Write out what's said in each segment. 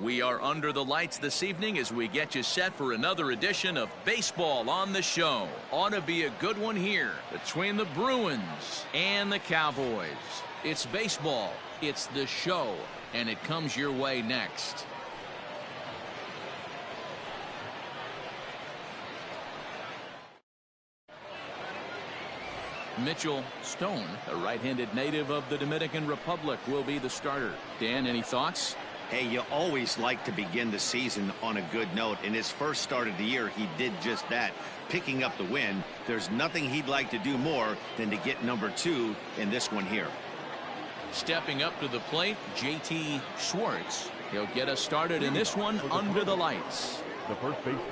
We are under the lights this evening as we get you set for another edition of Baseball on the Show. Ought to be a good one here between the Bruins and the Cowboys. It's baseball, it's the show, and it comes your way next. Mitchell Stone, a right-handed native of the Dominican Republic, will be the starter. Dan, any thoughts? Hey, you always like to begin the season on a good note. In his first start of the year, he did just that, picking up the win. There's nothing he'd like to do more than to get number 2 in this one here. Stepping up to the plate, J.T. Schwartz. He'll get us started in this one under the lights. The first baseman.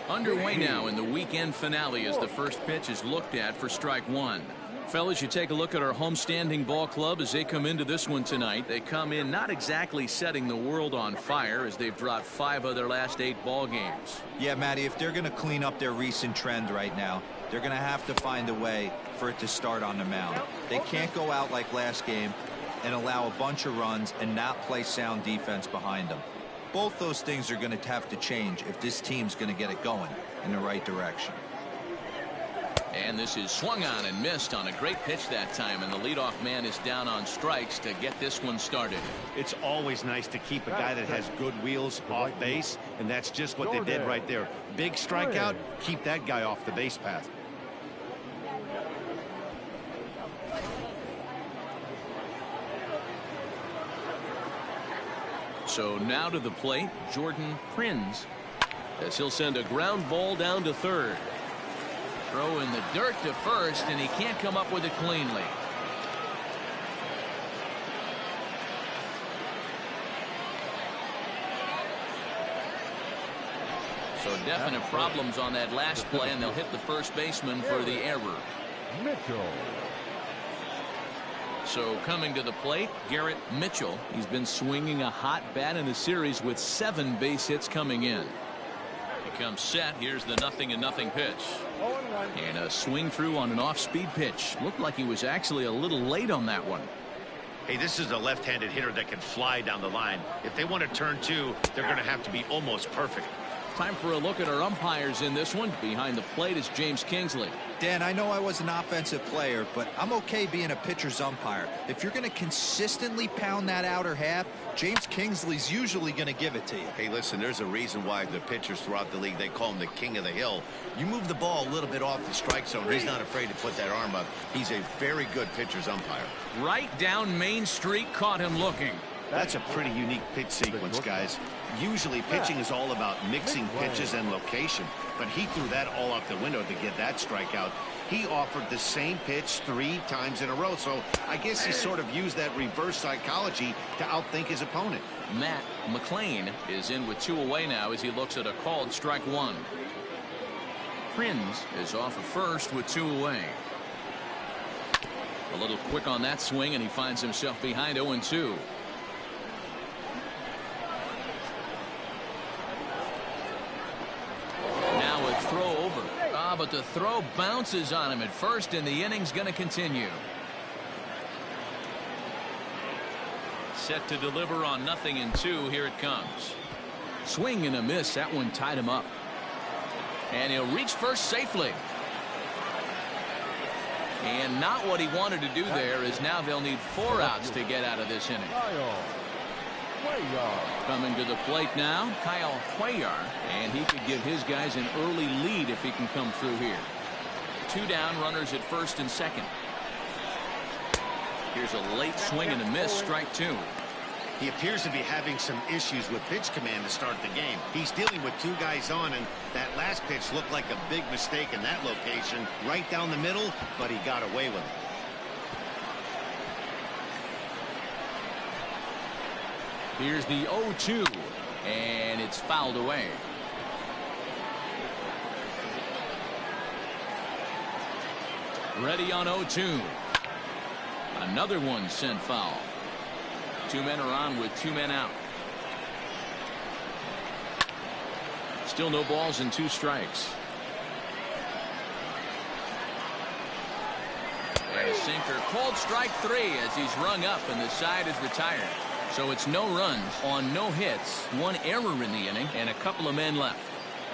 Underway now in the weekend finale as the first pitch is looked at for strike one. Fellas, you take a look at our homestanding ball club as they come into this one tonight. They come in not exactly setting the world on fire as they've dropped 5 of their last 8 ball games. Yeah, Matty, if they're going to clean up their recent trend right now, they're going to have to find a way for it to start on the mound. They can't go out like last game and allow a bunch of runs and not play sound defense behind them. Both those things are going to have to change if this team's going to get it going in the right direction. And this is swung on and missed on a great pitch that time, and the leadoff man is down on strikes to get this one started. It's always nice to keep a guy that has good wheels off base, and that's just what they did right there. Big strikeout, keep that guy off the base path. So now to the plate, Jordan Prinz, as he'll send a ground ball down to third. Throw in the dirt to first, and he can't come up with it cleanly. So definite problems on that last play, and they'll hit the first baseman for the error. Mitchell. So coming to the plate, Garrett Mitchell. He's been swinging a hot bat in the series with 7 base hits coming in. He comes set. Here's the 0-0 pitch. And a swing through on an off-speed pitch. Looked like he was actually a little late on that one. Hey, this is a left-handed hitter that can fly down the line. If they want to turn 2, they're going to have to be almost perfect. Time for a look at our umpires in this one. Behind the plate is James Kingsley. Dan, I know I was an offensive player, but I'm okay being a pitcher's umpire. If you're going to consistently pound that outer half, James Kingsley's usually going to give it to you. Hey, listen, there's a reason why the pitchers throughout the league, they call him the king of the hill. You move the ball a little bit off the strike zone, he's not afraid to put that arm up. He's a very good pitcher's umpire. Right down Main Street, caught him looking. That's a pretty unique pitch sequence, guys. Usually pitching is all about mixing pitches and location, but he threw that all out the window to get that strikeout. He offered the same pitch 3 times in a row, so I guess he sort of used that reverse psychology to outthink his opponent. Matt McLean is in with 2 away now as he looks at a called strike 1. Prinz is off of first with 2 away. A little quick on that swing, and he finds himself behind 0-2. Throw over. But the throw bounces on him at first, and the inning's going to continue. Set to deliver on 0-2. Here it comes. Swing and a miss. That one tied him up. And he'll reach first safely. And not what he wanted to do there, is now they'll need 4 outs to get out of this inning. Coming to the plate now, Kyle Cuellar, and he could give his guys an early lead if he can come through here. 2 down, runners at first and second. Here's a late swing and a miss, strike 2. He appears to be having some issues with pitch command to start the game. He's dealing with 2 guys on, and that last pitch looked like a big mistake in that location, right down the middle, but he got away with it. Here's the 0-2, and it's fouled away. Ready on 0-2. Another one sent foul. 2 men are on with 2 men out. Still no balls and 2 strikes. And a sinker, called strike 3 as he's rung up and the side is retired. So it's no runs on no hits, one error in the inning, and a couple of men left.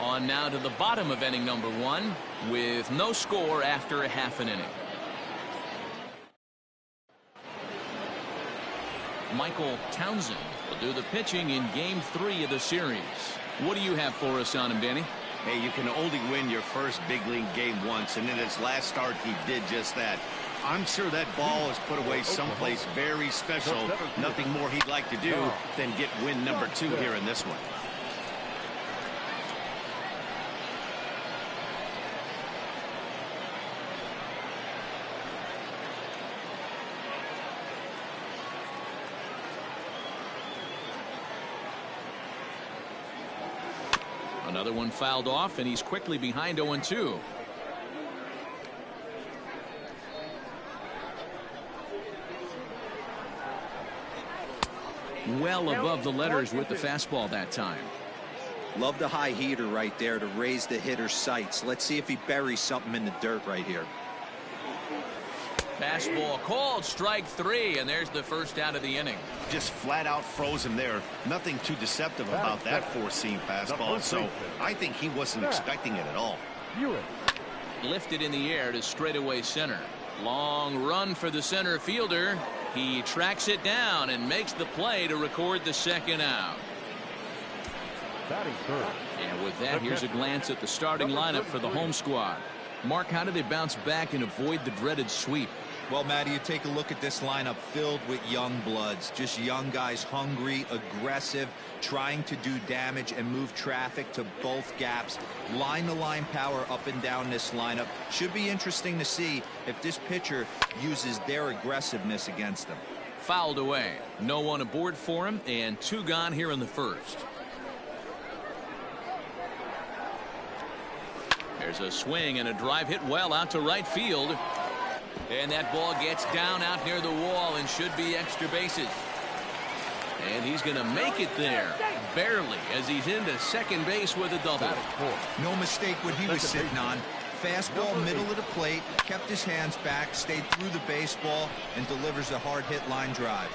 On now to the bottom of inning number 1 with no score after a half an inning. Michael Townsend will do the pitching in game 3 of the series. What do you have for us on him, Danny? Hey, you can only win your first big league game once, and in his last start he did just that. I'm sure that ball is put away someplace very special. Nothing more he'd like to do than get win number 2 here in this one. Another one fouled off, and he's quickly behind 0-2. Well above the letters with the fastball that time. Love the high heater right there to raise the hitter's sights. Let's see if he buries something in the dirt right here. Fastball called, strike 3, and there's the first out of the inning. Just flat out froze him there. Nothing too deceptive about that four-seam fastball, so I think he wasn't expecting it at all. Lifted in the air to straightaway center. Long run for the center fielder. He tracks it down and makes the play to record the second out. And with that, here's a glance at the starting lineup for the home squad. Mark, how do they bounce back and avoid the dreaded sweep? Well, Matty, you take a look at this lineup filled with young bloods, just young guys, hungry, aggressive, trying to do damage and move traffic to both gaps. Line-to-line power up and down this lineup. Should be interesting to see if this pitcher uses their aggressiveness against them. Fouled away. No one aboard for him, and 2 gone here in the first. There's a swing and a drive hit well out to right field. And that ball gets down out near the wall and should be extra bases. And he's going to make it there, barely, as he's into second base with a double. No mistake what he was sitting on. Fastball, middle of the plate, kept his hands back, stayed through the baseball, and delivers a hard hit line drive.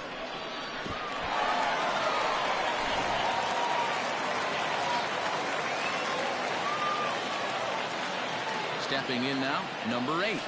Stepping in now, number 8,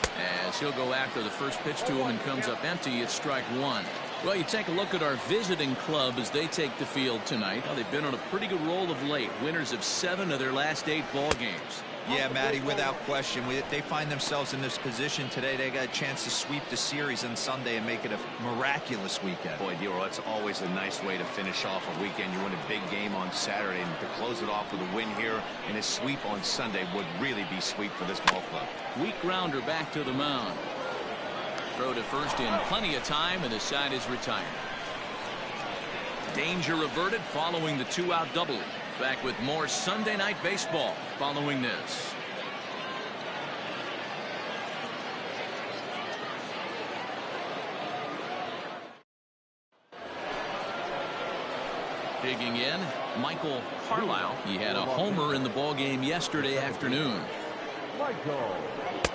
as he'll go after the first pitch to him and comes up empty. It's strike 1. Well, you take a look at our visiting club as they take the field tonight. Well, they've been on a pretty good roll of late. Winners of 7 of their last 8 ball games. Yeah, Matty, without question. They find themselves in this position today. They got a chance to sweep the series on Sunday and make it a miraculous weekend. Boy, Dero, that's always a nice way to finish off a weekend. You win a big game on Saturday, and to close it off with a win here and a sweep on Sunday would really be sweet for this ball club. Weak grounder back to the mound. Throw to first in plenty of time, and the side is retired. Danger averted following the 2-out double. Back with more Sunday night baseball following this. Digging in, Michael Carlisle. He had a homer in the ballgame yesterday afternoon.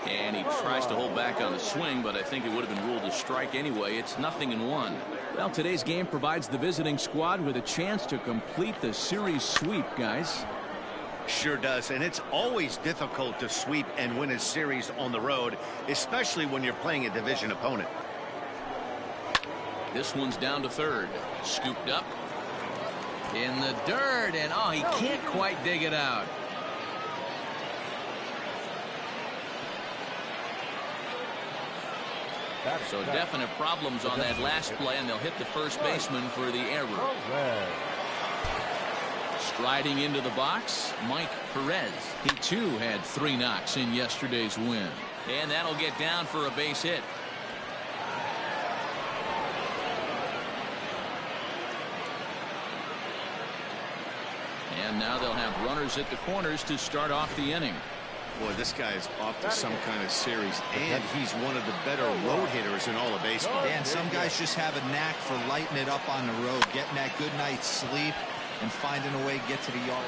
And he tries to hold back on the swing, but I think it would have been ruled a strike anyway. It's 0-1. Well, today's game provides the visiting squad with a chance to complete the series sweep, guys. Sure does, and it's always difficult to sweep and win a series on the road, especially when you're playing a division opponent. This one's down to third. Scooped up in the dirt, and oh, he can't quite dig it out. So definite problems on that last play, and they'll hit the first baseman for the error. Striding into the box, Mike Perez. He too had 3 knocks in yesterday's win. And that'll get down for a base hit. And now they'll have runners at the corners to start off the inning. Boy, this guy is off to some kind of series, and he's one of the better road hitters in all of baseball. And some guys just have a knack for lighting it up on the road, getting that good night's sleep, and finding a way to get to the yard.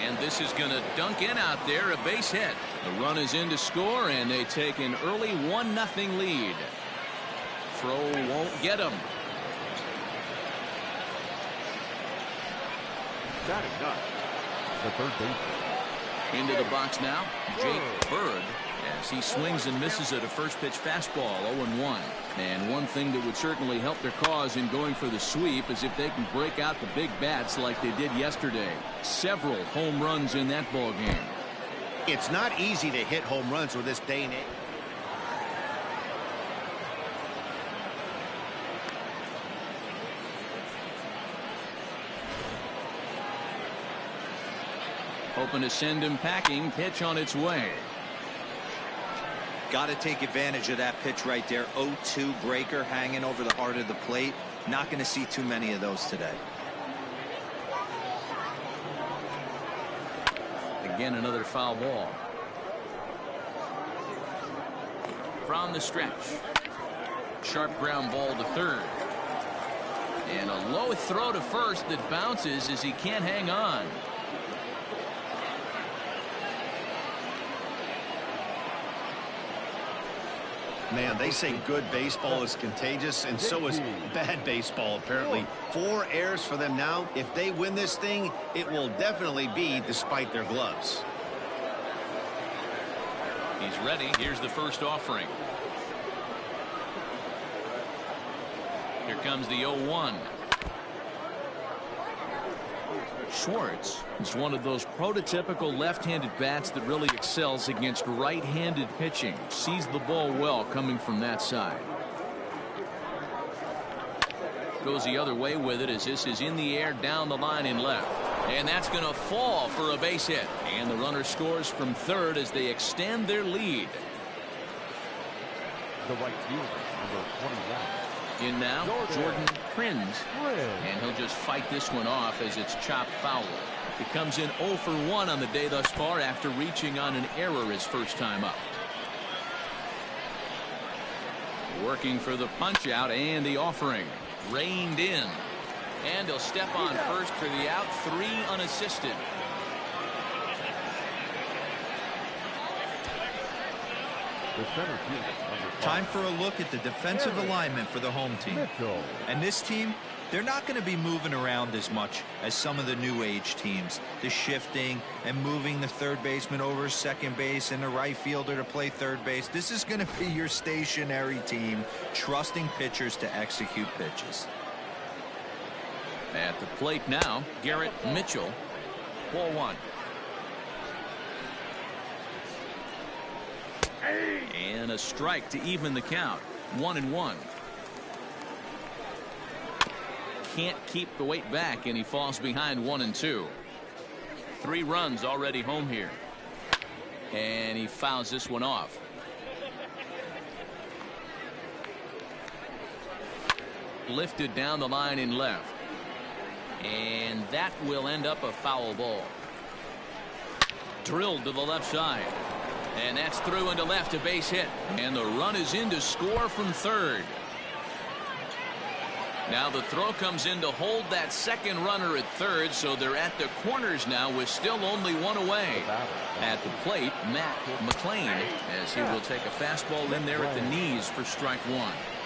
And this is going to dunk in out there, a base hit. The run is in to score, and they take an early 1-0 lead. Throw won't get him. Batting ninth, the third baseman. Into the box now, Jake Bird, as he swings and misses at a first pitch fastball, 0-1. And one thing that would certainly help their cause in going for the sweep is if they can break out the big bats like they did yesterday. Several home runs in that ball game. It's not easy to hit home runs with this day and age. Hoping to send him packing. Pitch on its way. Got to take advantage of that pitch right there. 0-2 breaker hanging over the heart of the plate. Not going to see too many of those today. Again, another foul ball. From the stretch. Sharp ground ball to third. And a low throw to first that bounces as he can't hang on. Man, they say good baseball is contagious, and so is bad baseball, apparently. 4 errors for them now. If they win this thing, it will definitely be despite their gloves. He's ready. Here's the first offering. Here comes the 0-1. Schwartz is one of those prototypical left-handed bats that really excels against right-handed pitching. Sees the ball well coming from that side. Goes the other way with it as this is in the air down the line in left. And that's going to fall for a base hit. And the runner scores from third as they extend their lead. The right fielder, number 21. In now, Jordan Prinz. And he'll just fight this one off as it's chopped foul. He comes in 0 for 1 on the day thus far after reaching on an error his first time up. Working for the punch out and the offering. Reined in. And he'll step on first for the out. 3 unassisted. The center fielder, number 5. Time for a look at the defensive alignment for the home team. Mitchell. And this team, they're not going to be moving around as much as some of the new age teams. The shifting and moving the third baseman over second base and the right fielder to play third base. This is going to be your stationary team, trusting pitchers to execute pitches. At the plate now, Garrett Mitchell. Ball 1. And a strike to even the count. 1-1. Can't keep the weight back, and he falls behind 1-2. 3 runs already home here. And he fouls this one off. Lifted down the line in left. And that will end up a foul ball. Drilled to the left side. And that's through into left, a base hit. And the run is in to score from third. Now the throw comes in to hold that second runner at third, so they're at the corners now with still only 1 away. At the plate, McLean, as he will take a fastball in there at the knees for strike 1.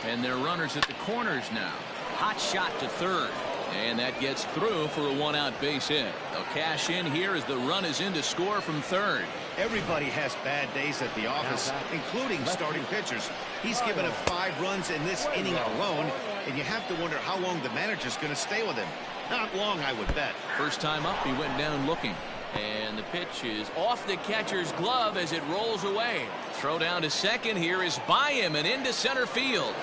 And they're runners at the corners now. Hot shot to third. And that gets through for a 1-out base hit. They'll cash in here as the run is in to score from third. Everybody has bad days at the office, including starting pitchers. He's given up 5 runs in this inning alone, and you have to wonder how long the manager's going to stay with him. Not long, I would bet. First time up, he went down looking. And the pitch is off the catcher's glove as it rolls away. Throw down to second here is by him and into center field.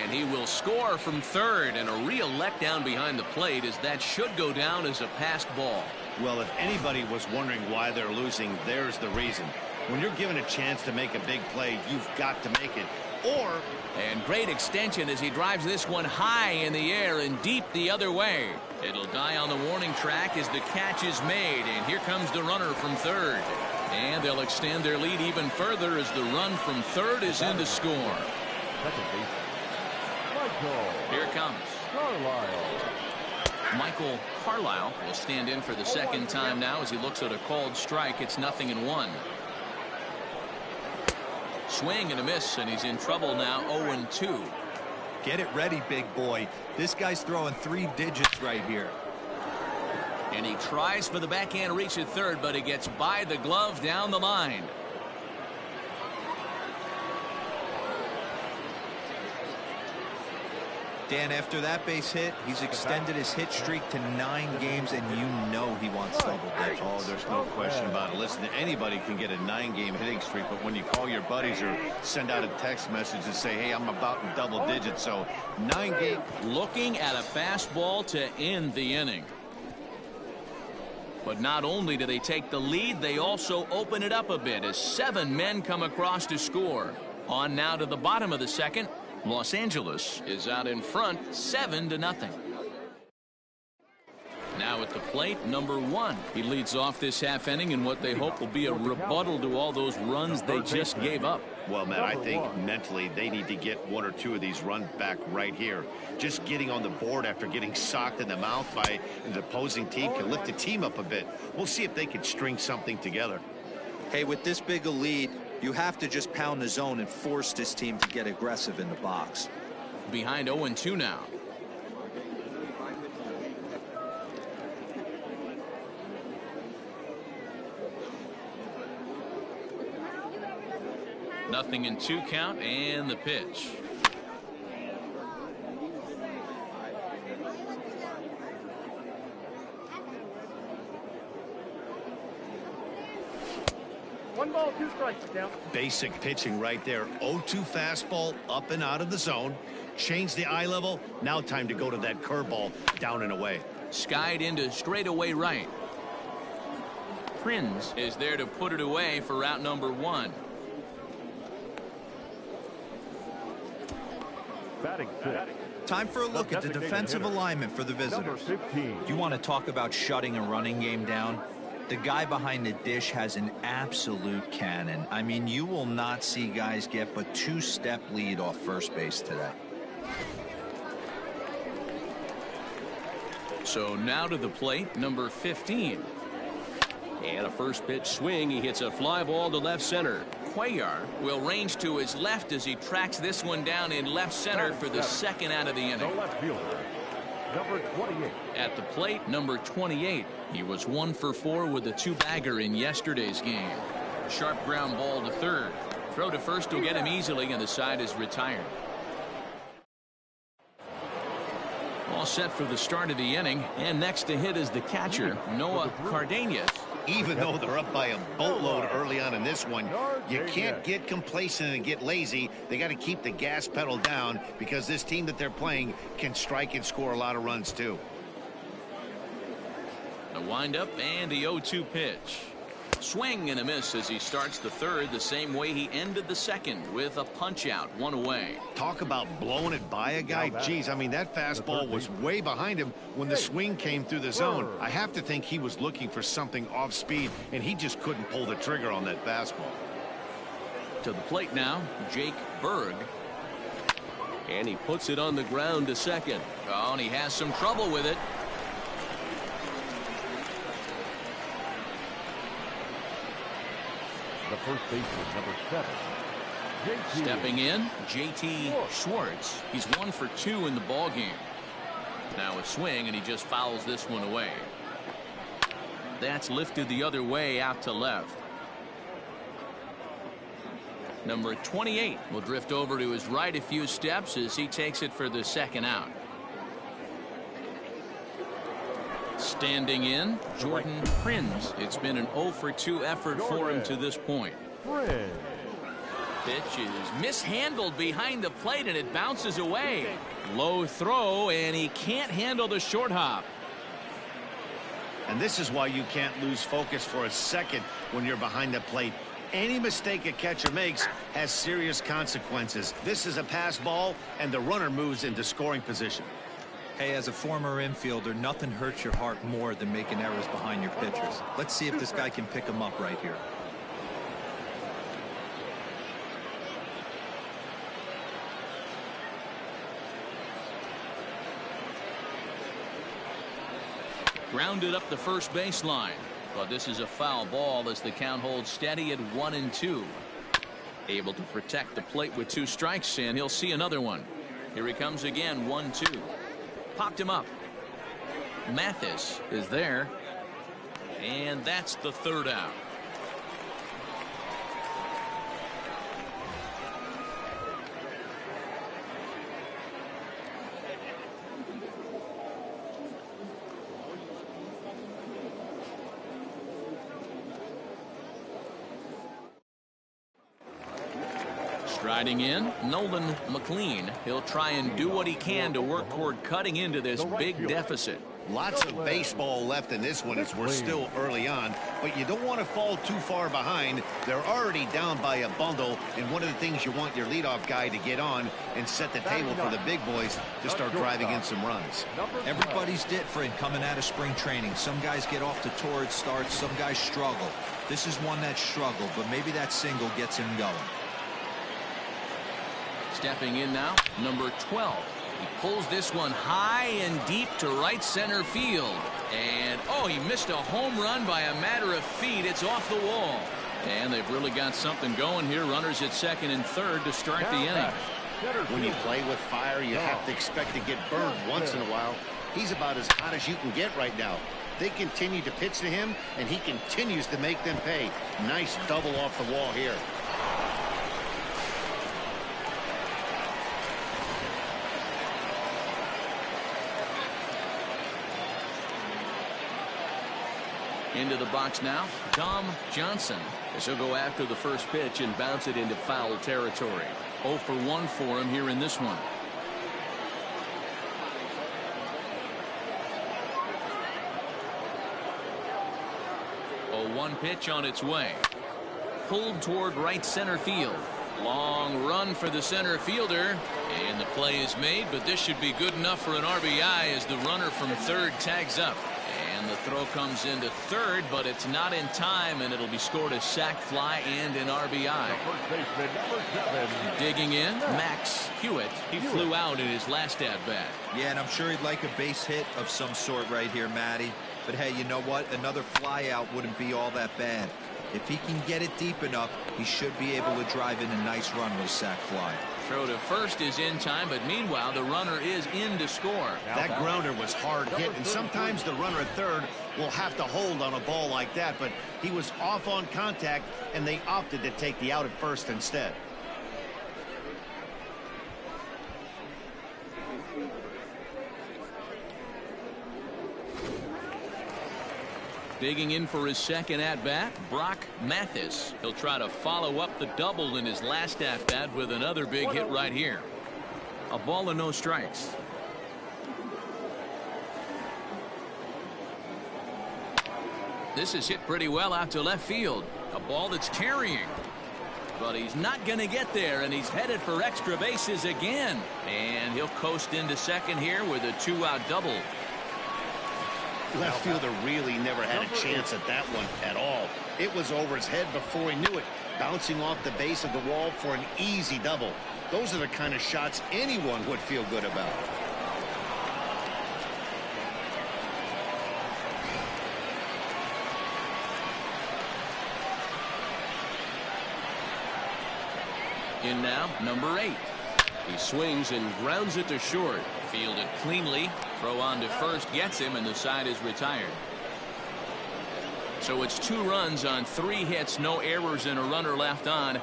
And he will score from third, and a real letdown behind the plate as that should go down as a passed ball. Well, if anybody was wondering why they're losing, there's the reason. When you're given a chance to make a big play, you've got to make it. And great extension as he drives this one high in the air and deep the other way. It'll die on the warning track as the catch is made, and here comes the runner from third. And they'll extend their lead even further as the run from third is in to score. Here it comes. Michael Carlisle will stand in for the second time now as he looks at a called strike. It's 0-1. Swing and a miss, and he's in trouble now. 0-2. Get it ready, big boy. This guy's throwing 3 digits right here. And he tries for the backhand reach at third, but he gets by the glove down the line. Dan, after that base hit, he's extended his hit streak to 9 games, and you know he wants double digits. Oh, there's no question about it. Listen, anybody can get a 9-game hitting streak, but when you call your buddies or send out a text message and say, hey, I'm about in double digits, so 9 games. Looking at a fastball to end the inning. But not only do they take the lead, they also open it up a bit as 7 men come across to score. On now to the bottom of the second. Los Angeles is out in front 7-0. Now at the plate, number 1. He leads off this half inning in what they hope will be a rebuttal to all those runs they just gave up. Well, Matt, I think mentally they need to get 1 or 2 of these runs back right here. Just getting on the board after getting socked in the mouth by the opposing team can lift the team up a bit. We'll see if they can string something together. Hey, with this big a lead, you have to just pound the zone and force this team to get aggressive in the box. Behind 0-2 now. Nothing in 2 count and the pitch. One ball, 2 strikes, count. Basic pitching right there. 0-2 fastball up and out of the zone. Change the eye level. Now time to go to that curveball down and away. Skied into straightaway right. Perez is there to put it away for route number 1. Batting 6. Time for a look at the defensive alignment for the visitors. You want to talk about shutting a running game down? The guy behind the dish has an absolute cannon. I mean, you will not see guys get but 2-step lead off first base today. So now to the plate, number 15. And a first pitch swing. He hits a fly ball to left center. Cuellar will range to his left as he tracks this one down in left center for the second out of the inning. Number 28. At the plate, number 28. He was 1 for 4 with a 2-bagger in yesterday's game. Sharp ground ball to third. Throw to first will get him easily, and the side is retired. All set for the start of the inning, and next to hit is the catcher, Nolan Cardenas. Even though they're up by a boatload early on in this one, you can't get complacent and get lazy. They got to keep the gas pedal down because this team that they're playing can strike and score a lot of runs too. The windup and the 0-2 pitch. Swing and a miss as he starts the third the same way he ended the second with a punch out, 1 away. Talk about blowing it by a guy. Geez, I mean, that fastball was way behind him when the swing came through the zone. I have to think he was looking for something off speed, and he just couldn't pull the trigger on that fastball. To the plate now, Jake Berg. And he puts it on the ground to second. Oh, and he has some trouble with it. The first baseman, number 7. Stepping in, J.T. Schwartz. He's 1 for 2 in the ball game. Now a swing, and he just fouls this one away. That's lifted the other way out to left. Number 28 will drift over to his right a few steps as he takes it for the second out. Standing in, Jordan Perez. It's been an 0 for 2 effort for him to this point. Pitch is mishandled behind the plate, and it bounces away. Low throw, and he can't handle the short hop. And this is why you can't lose focus for a second when you're behind the plate. Any mistake a catcher makes has serious consequences. This is a pass ball, and the runner moves into scoring position. Hey, as a former infielder, nothing hurts your heart more than making errors behind your pitchers. Let's see if this guy can pick them up right here. Grounded up the first baseline. But this is a foul ball as the count holds steady at 1-2. Able to protect the plate with 2 strikes, and he'll see another one. Here he comes again, 1-2. Popped him up. Mathis is there And that's the third out. Striding in, Nolan Mclean. He'll try and do what he can to work toward cutting into this big deficit. Lots of baseball left in this one as we're still early on, but you don't want to fall too far behind. They're already down by a bundle, and one of the things you want your leadoff guy to get on and set the table for the big boys to start driving in some runs. Everybody's different coming out of spring training. Some guys get off to torrid starts, some guys struggle. This is one that struggled, but maybe that single gets him going. Stepping in now, number 12. He pulls this one high and deep to right center field. And, oh, he missed a home run by a matter of feet. It's off the wall. And they've really got something going here. Runners at second and third to start the inning. When you play with fire, you have to expect to get burned once in a while. He's about as hot as you can get right now. They continue to pitch to him, and he continues to make them pay. Nice double off the wall here. Into the box now, Townsend, as he'll go after the first pitch and bounce it into foul territory. 0 for 1 for him here in this one. A 1 pitch on its way. Pulled toward right center field. Long run for the center fielder, and the play is made, but this should be good enough for an RBI as the runner from third tags up. And the throw comes into third, but it's not in time, and it'll be scored a sac fly and an RBI. Digging in, Max Hewitt. He flew out in his last at-bat. Yeah, and I'm sure he'd like a base hit of some sort right here, Matty. But hey, you know what? Another fly out wouldn't be all that bad. If he can get it deep enough, he should be able to drive in a nice run with a sac fly. Throw to first is in time, but meanwhile the runner is in to score. That grounder was hard hit, and sometimes the runner at third will have to hold on a ball like that, but he was off on contact, and they opted to take the out at first instead. Digging in for his second at-bat, Brock Mathis. He'll try to follow up the double in his last at-bat with another big hit right here. A ball and no strikes. This is hit pretty well out to left field. A ball that's carrying. But he's not going to get there, and he's headed for extra bases again. And he'll coast into second here with a 2-out double. Left fielder really never had a chance at that one at all. It was over his head before he knew it, bouncing off the base of the wall for an easy double. Those are the kind of shots anyone would feel good about. In now, number 8. He swings and grounds it to short. Fielded cleanly. Throw on to first gets him, and the side is retired. So it's 2 runs on 3 hits, no errors, and a runner left on.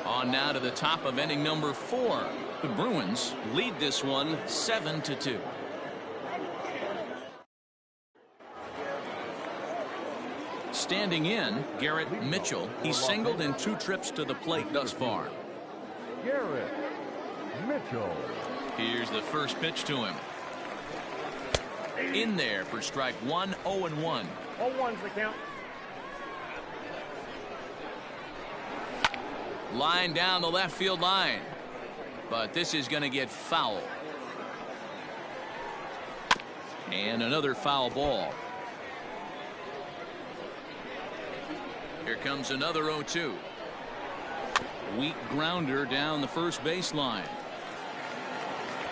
On now to the top of inning number 4. The Bruins lead this one 7-2. Standing in, Garrett Mitchell. He's singled in 2 trips to the plate thus far. Garrett Mitchell. Here's the first pitch to him. In there for strike 1, 0-1. 0-1's the count. Line down the left field line. But this is going to get foul. And another foul ball. Here comes another 0-2. Weak grounder down the first baseline.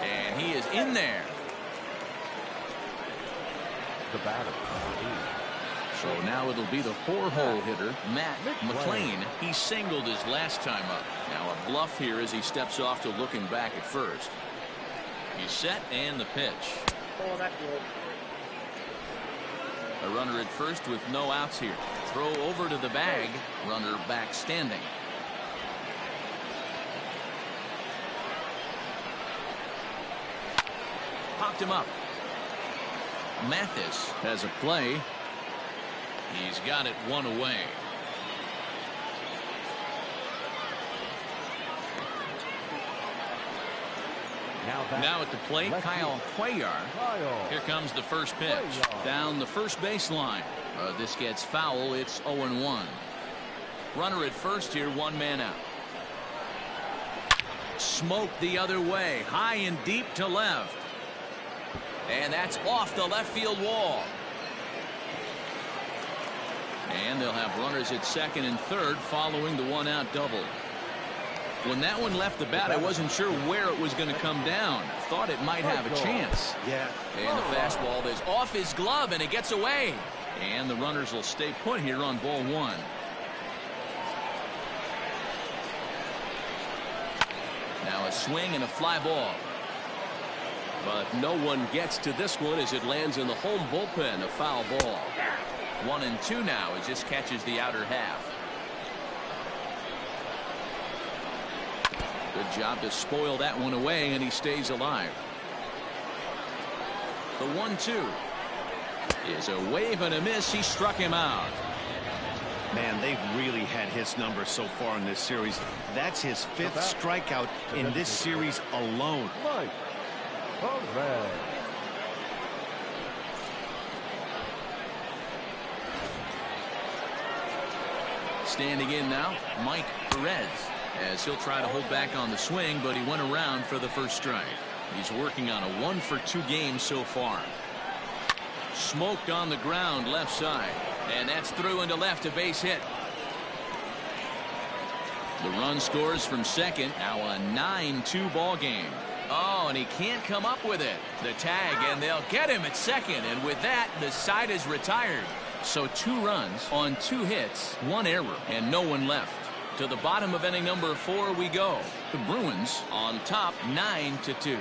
And he is in there. The batter. So now it'll be the 4-hole hitter, Matt McLean. He singled his last time up. Now a bluff here as he steps off to looking back at first. He's set and the pitch. A runner at first with no outs here. Throw over to the bag. Runner back standing. Popped him up. Mathis has a play. He's got it one away. Now at the plate, Kyle Cuellar. Here comes the first pitch. Down the first baseline. This gets foul. It's 0-1. Runner at first here, one man out. Smoked the other way. High and deep to left. And that's off the left field wall. And they'll have runners at second and third following the one-out double. When that one left the bat, I wasn't sure where it was going to come down. Thought it might have a chance. Yeah. And the fastball is off his glove, and it gets away. And the runners will stay put here on ball one. Now a swing and a fly ball. But no one gets to this one as it lands in the home bullpen. A foul ball. 1-2 now as this catches the outer half. Good job to spoil that one away, and he stays alive. The 1-2 is a wave and a miss. He struck him out. Man, they've really had his number so far in this series. That's his 5th strikeout in this series alone. Standing in now, Mike Perez, as he'll try to hold back on the swing, but he went around for the first strike. He's working on a 1-for-2 game so far. Smoked on the ground left side, and that's through into left, a base hit. The run scores from second. Now a 9-2 ball game. Oh, and he can't come up with it. The tag, and they'll get him at second, and with that, the side is retired. So 2 runs on 2 hits, 1 error, and no one left. To the bottom of inning number 4 we go. The Bruins on top 9-2.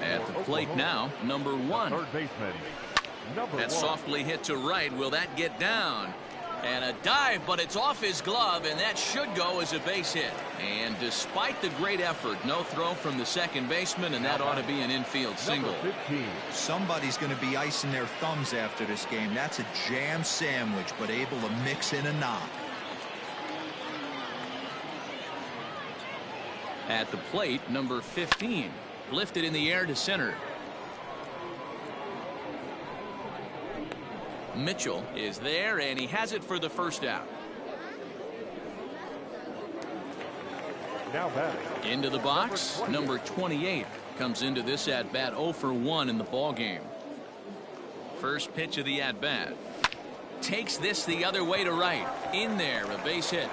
At the plate now, number 1. Third baseman. That softly hit to right. Will that get down? And a dive, but it's off his glove, and that should go as a base hit. And despite the great effort, no throw from the second baseman, and that ought to be an infield single. Somebody's going to be icing their thumbs after this game. That's a jam sandwich, but able to mix in a knock. At the plate, number 15. Lifted in the air to center. Mitchell is there, and he has it for the first out. Now batting. Into the box, number 28 comes into this at bat 0 for 1 in the ball game. First pitch of the at bat. Takes this the other way to right. In there, a base hit.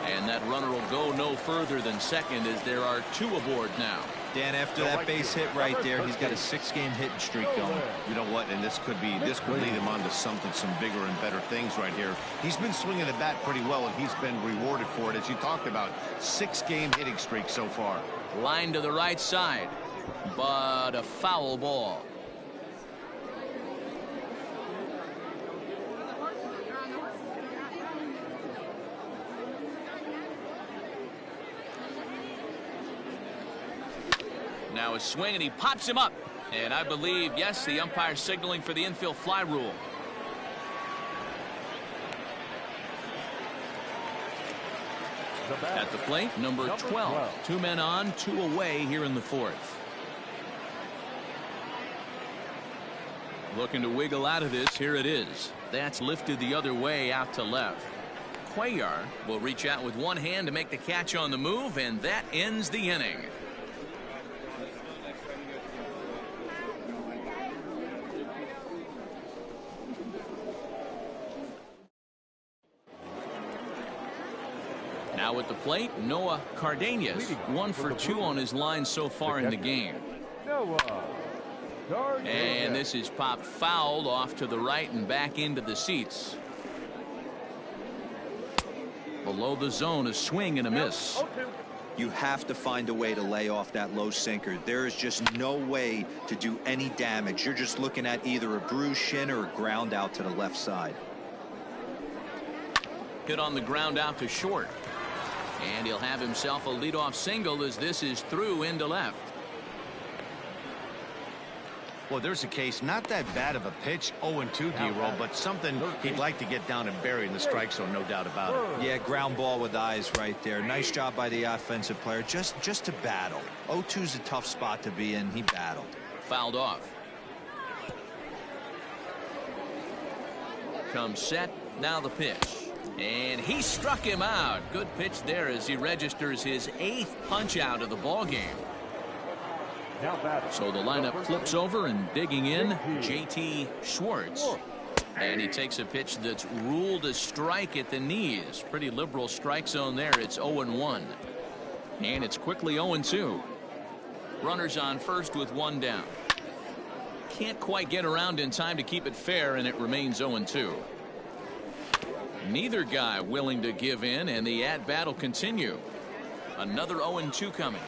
And that runner will go no further than second as there are 2 aboard now. Dan, after that base hit right there, he's got a 6-game hitting streak going. You know what? And this could lead him on to some bigger and better things right here. He's been swinging the bat pretty well, and he's been rewarded for it, as you talked about. 6-game hitting streak so far. Line to the right side, but a foul ball. Now a swing, and he pops him up. And I believe, yes, the umpire signaling for the infield fly rule. At the plate, number 12. 2 men on, 2 away here in the 4th. Looking to wiggle out of this. Here it is. That's lifted the other way out to left. Cuellar will reach out with one hand to make the catch on the move, and that ends the inning. Now at the plate, Noah Cardenas, 1 for 2 on his line so far in the game. And this is popped fouled off to the right and back into the seats. Below the zone, a swing and a miss. You have to find a way to lay off that low sinker. There is just no way to do any damage. You're just looking at either a bruised shin or a ground out to the left side. Hit on the ground out to short. And he'll have himself a leadoff single as this is through into left. Well, there's a case, not that bad of a pitch, 0-2, D-roll, but something he'd like to get down and bury in the strike zone, no doubt about it. Yeah, ground ball with eyes right there. Nice job by the offensive player, just to battle. 0-2's a tough spot to be in. He battled. Fouled off. Comes set, now the pitch. And he struck him out. Good pitch there as he registers his 8th punch out of the ball game. So the lineup flips over and digging in, J.T. Schwartz. And he takes a pitch that's ruled a strike at the knees. Pretty liberal strike zone there. It's 0-1. And it's quickly 0-2. Runners on first with one down. Can't quite get around in time to keep it fair, and it remains 0-2. Neither guy willing to give in, and the at-bat will continue. Another 0-2 coming.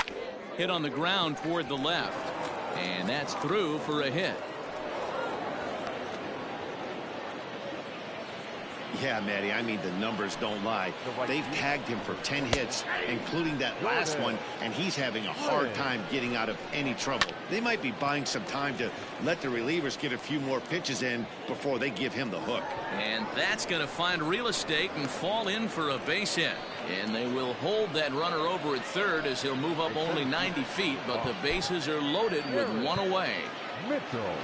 Hit on the ground toward the left, and that's through for a hit. Yeah, Matty, I mean, the numbers don't lie. They've tagged him for 10 hits, including that last one, and he's having a hard time getting out of any trouble. They might be buying some time to let the relievers get a few more pitches in before they give him the hook. And that's going to find real estate and fall in for a base hit. And they will hold that runner over at third as he'll move up only 90 feet, but the bases are loaded with one away. Mitchell.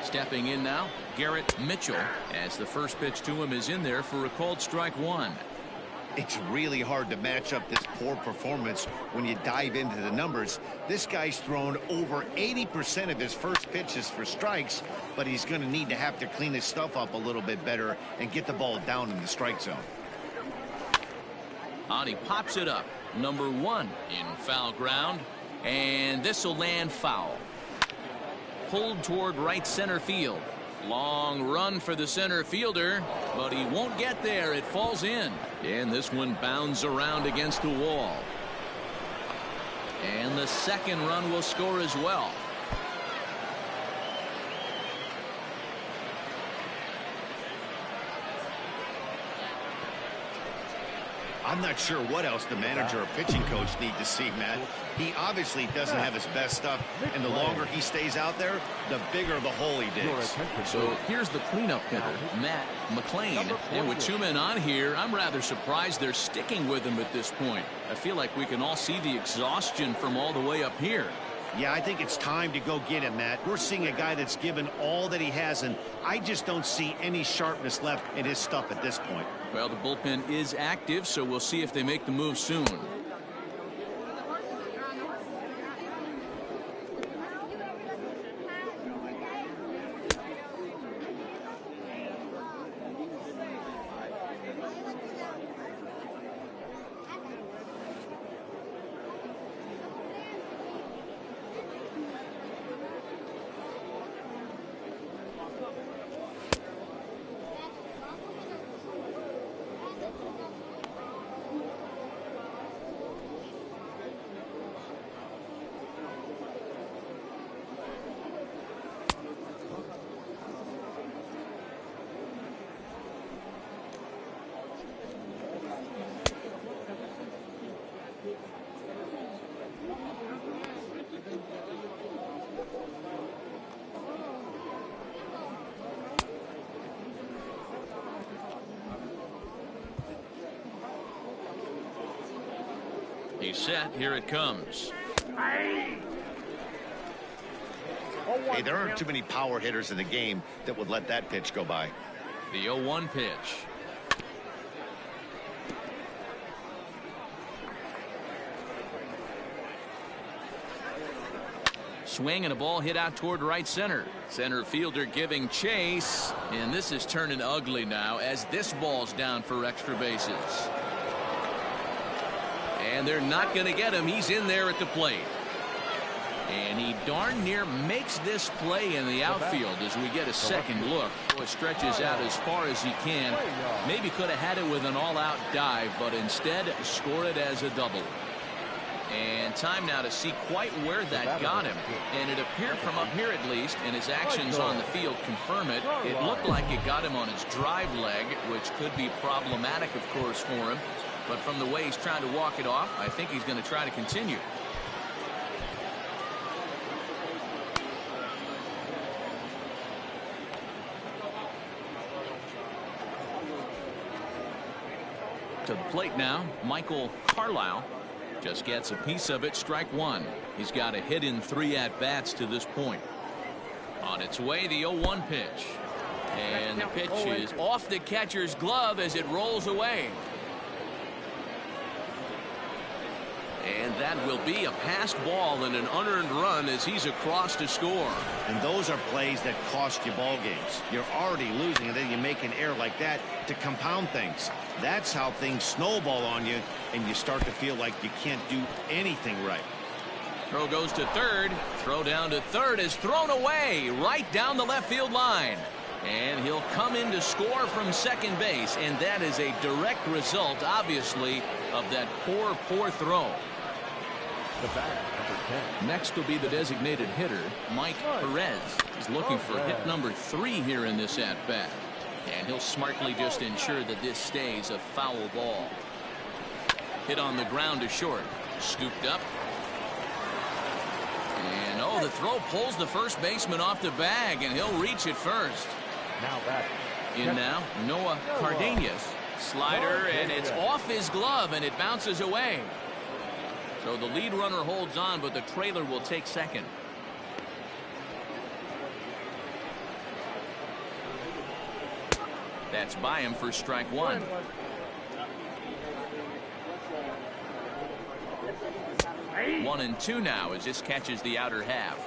Stepping in now, Garrett Mitchell, as the first pitch to him is in there for a called strike one. It's really hard to match up this poor performance when you dive into the numbers. This guy's thrown over 80% of his first pitches for strikes, but he's going to need to have to clean his stuff up a little bit better and get the ball down in the strike zone. And he pops it up. Number 1 in foul ground, and this will land foul. Pulled toward right center field. Long run for the center fielder, but he won't get there. It falls in, and this one bounds around against the wall. And the second run will score as well. I'm not sure what else the manager or pitching coach need to see, Matt. He obviously doesn't have his best stuff, and the longer he stays out there, the bigger the hole he digs. So here's the cleanup hitter, Nolan Mclean. And with 2 men on here, I'm rather surprised they're sticking with him at this point. I feel like we can all see the exhaustion from all the way up here. Yeah, I think it's time to go get him, Matt. We're seeing a guy that's given all that he has, and I just don't see any sharpness left in his stuff at this point. Well, the bullpen is active, so we'll see if they make the move soon. He's set. Here it comes. Hey, there aren't too many power hitters in the game that would let that pitch go by. The 0-1 pitch. Swing and a ball hit out toward right center. Center fielder giving chase, and this is turning ugly now as this ball's down for extra bases. And they're not going to get him. He's in there at the plate. And he darn near makes this play in the outfield as we get a second look. Boy, stretches out as far as he can. Maybe could have had it with an all-out dive, but instead score it as a double. And time now to see quite where that got him. And it appeared from up here at least, and his actions on the field confirm it. It looked like it got him on his drive leg, which could be problematic, of course, for him. But from the way he's trying to walk it off, I think he's going to try to continue. To the plate now, Michael Carlisle. Just gets a piece of it, strike one. He's got a hit in 3 at-bats to this point. On its way, the 0-1 pitch. And the pitch is off the catcher's glove as it rolls away. And that will be a passed ball and an unearned run as he's across to score. And those are plays that cost you ball games. You're already losing, and then you make an error like that to compound things. That's how things snowball on you, and you start to feel like you can't do anything right. Throw goes to third. Throw down to third is thrown away right down the left field line. And he'll come in to score from second base, and that is a direct result, obviously, of that poor throw. The batter, number 10. Next will be the designated hitter, Mike Perez. He's looking for hit number 3 here in this at-bat. And he'll smartly just ensure that this stays a foul ball. Hit on the ground to short. Scooped up. And oh, the throw pulls the first baseman off the bag, and he'll reach it first. Now back. In now, Noah Cardenas. Slider, and it's off his glove, and it bounces away. So the lead runner holds on, but the trailer will take second. That's by him for strike one. One and two now as this catches the outer half.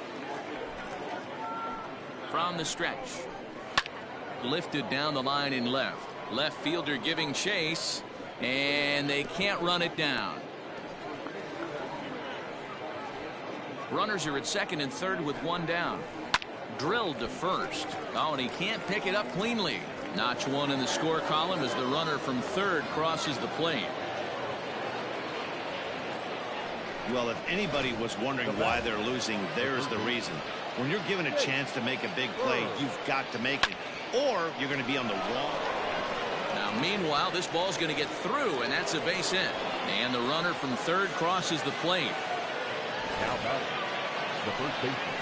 From the stretch. Lifted down the line in left. Left fielder giving chase, and they can't run it down. Runners are at second and third with one down. Drilled to first. Oh, and he can't pick it up cleanly. Notch one in the score column as the runner from third crosses the plate. Well, if anybody was wondering why they're losing, there's the reason. When you're given a chance to make a big play, you've got to make it, or you're going to be on the wrong. Now, meanwhile, this ball's going to get through, and that's a base hit. And the runner from third crosses the plate. Now back. The first baseman.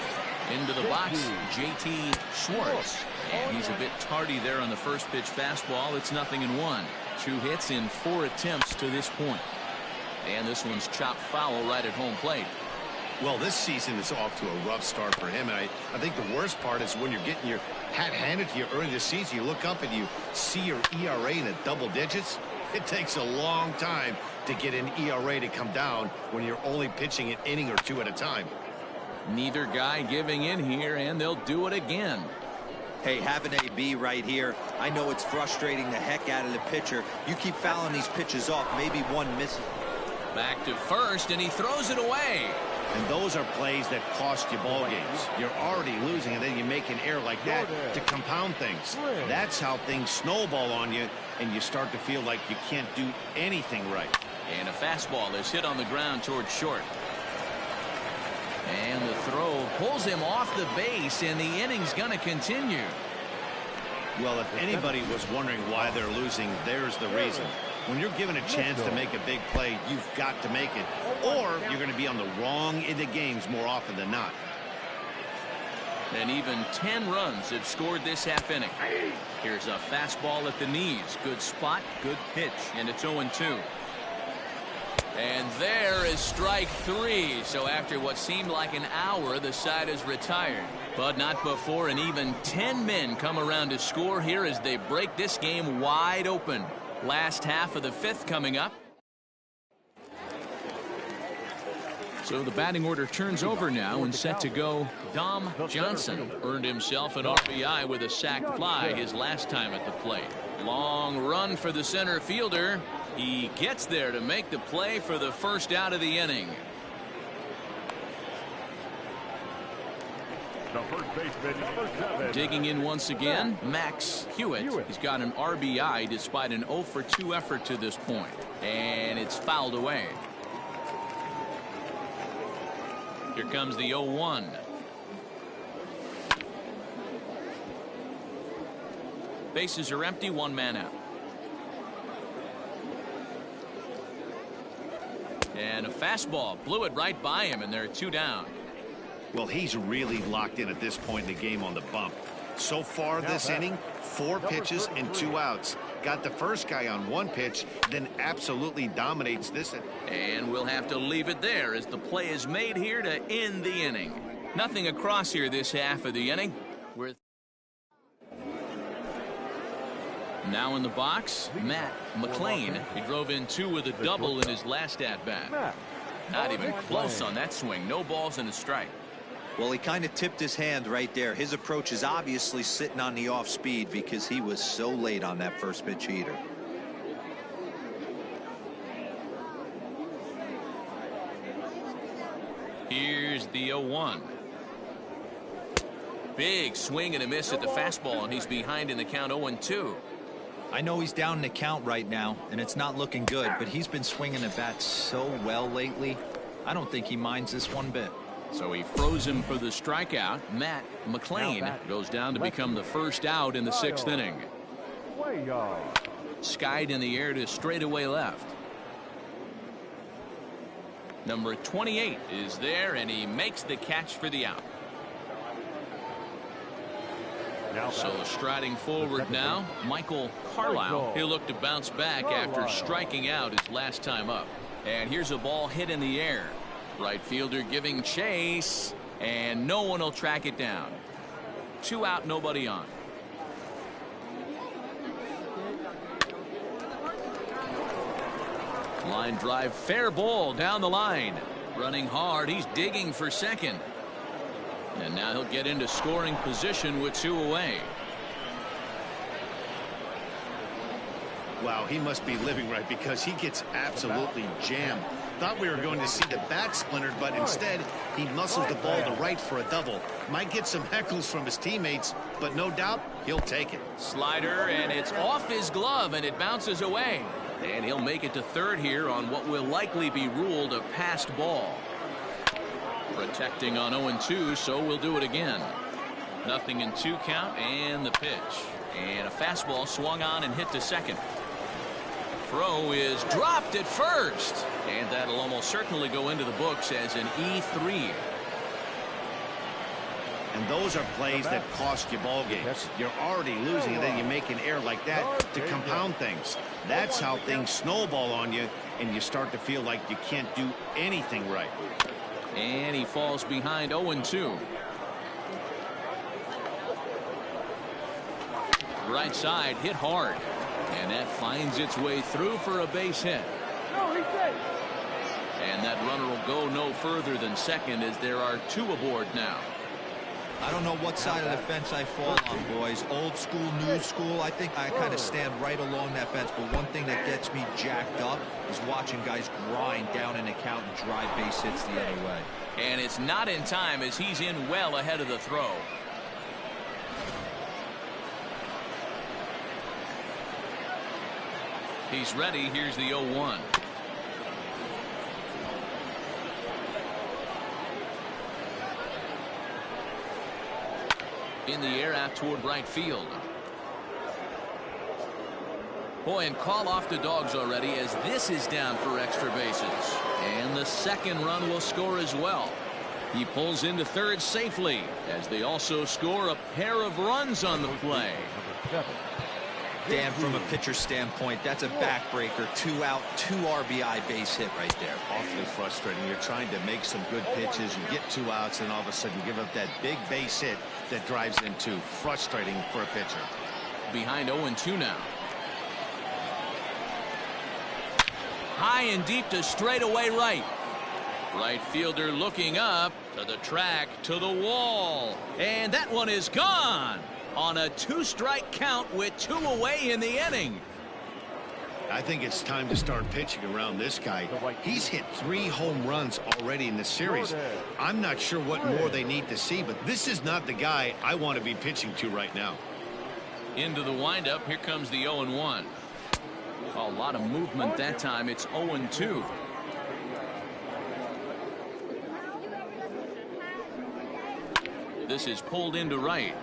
Into the box, J.T. Schwartz. And he's a bit tardy there on the first pitch fastball. It's 0-1. 2 hits in 4 attempts to this point. And this one's chopped foul right at home plate. Well, this season is off to a rough start for him. And I think the worst part is when you're getting your hat handed to you early this season, you look up and you see your ERA in the double digits. It takes a long time to get an ERA to come down when you're only pitching an inning or 2 at a time. Neither guy giving in here, and they'll do it again. Hey, have an AB right here. I know it's frustrating the heck out of the pitcher. You keep fouling these pitches off, maybe one misses. Back to first, and he throws it away. And those are plays that cost you ball games. You're already losing, and then you make an error like that to compound things. That's how things snowball on you, and you start to feel like you can't do anything right. And a fastball is hit on the ground towards short. And the throw pulls him off the base, and the inning's going to continue. Well, if anybody was wondering why they're losing, there's the reason. When you're given a chance to make a big play, you've got to make it, or you're going to be on the wrong end of games more often than not. And even 10 runs have scored this half inning. Here's a fastball at the knees. Good spot, good pitch, and it's 0-2. And there is strike 3. So after what seemed like an hour, the side is retired. But not before an even 10 men come around to score here as they break this game wide open. Last half of the 5th coming up. So the batting order turns over now and set to go. Dom Johnson earned himself an RBI with a sac fly his last time at the plate. Long run for the center fielder. He gets there to make the play for the first out of the inning. The first baseman, number 7. Digging in once again, Max Hewitt. He's got an RBI despite an 0 for 2 effort to this point. And it's fouled away. Here comes the 0-1. Bases are empty, 1 man out. And a fastball blew it right by him, and there are 2 down. Well, he's really locked in at this point in the game on the bump. So far this inning, 4 pitches and 2 outs. Got the first guy on 1 pitch, then absolutely dominates this. And we'll have to leave it there as the play is made here to end the inning. Nothing across here this half of the inning. Now in the box, Matt McLean. He drove in 2 with a double in his last at-bat. Not even close on that swing. No balls and a strike. Well, he kind of tipped his hand right there. His approach is obviously sitting on the off speed because he was so late on that first pitch heater. Here's the 0-1. Big swing and a miss at the fastball, and he's behind in the count 0-2. I know he's down in the count right now, and it's not looking good, but he's been swinging the bat so well lately. I don't think he minds this one bit. So he froze him for the strikeout. Matt McLean goes down to become the first out in the 6th inning. Skied in the air to straightaway left. Number 28 is there, and he makes the catch for the out. So striding forward now, Michael Carlisle. He'll look to bounce back after striking out his last time up. And here's a ball hit in the air. Right fielder giving chase, and no one will track it down. 2 out, nobody on. Line drive, fair ball down the line. Running hard, he's digging for second. And now he'll get into scoring position with 2 away. Wow, he must be living right because he gets absolutely jammed. Thought we were going to see the bat splintered, but instead he muscles the ball to right for a double. Might get some heckles from his teammates, but no doubt he'll take it. Slider, and it's off his glove, and it bounces away. And he'll make it to third here on what will likely be ruled a passed ball. Protecting on 0-2, so we'll do it again. 0-2 count, and the pitch. And a fastball swung on and hit to second. Throw is dropped at first, and that'll almost certainly go into the books as an E3. And those are plays that cost you ball games. You're already losing, and then you make an error like that to compound things. That's how things snowball on you, and you start to feel like you can't do anything right. And he falls behind 0-2. Right side hit hard, and that finds its way through for a base hit. And that runner will go no further than second as there are 2 aboard now. I don't know what side of the fence I fall on, boys. Old school, new school. I think I kind of stand right along that fence. But one thing that gets me jacked up is watching guys grind down in the count and drive base hits the other way. And it's not in time as he's in well ahead of the throw. He's ready. Here's the 0-1. In the air out toward right field. Boy, and call off the dogs already as this is down for extra bases. And the second run will score as well. He pulls into third safely as they also score a pair of runs on the play. Dan, from a pitcher standpoint, that's a backbreaker. 2 out, 2 RBI base hit right there. Awfully frustrating. You're trying to make some good pitches. You get 2 outs, and all of a sudden you give up that big base hit that drives in 2. Frustrating for a pitcher. Behind 0-2 now. High and deep to straightaway right. Right fielder looking up to the track, to the wall. And that one is gone on a 2-strike count with 2 away in the inning. I think it's time to start pitching around this guy. He's hit 3 home runs already in the series. I'm not sure what more they need to see, but this is not the guy I want to be pitching to right now. Into the windup. Here comes the 0-1. A lot of movement that time. It's 0-2. This is pulled into right.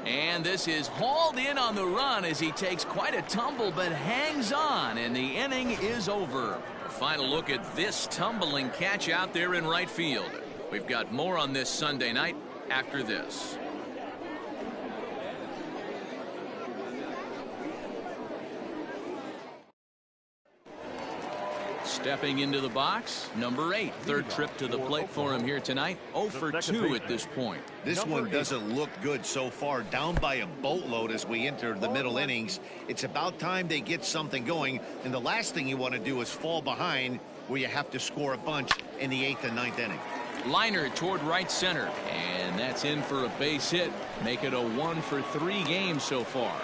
And this is hauled in on the run as he takes quite a tumble but hangs on, and the inning is over. A final look at this tumbling catch out there in right field. We've got more on this Sunday night after this. Stepping into the box, number 8. Third trip to the plate for him here tonight. 0 for 2 at this point. This one doesn't look good so far. Down by a boatload as we enter the middle innings. It's about time they get something going. And the last thing you want to do is fall behind where you have to score a bunch in the 8th and 9th inning. Liner toward right center. And that's in for a base hit. Make it a 1 for 3 game so far.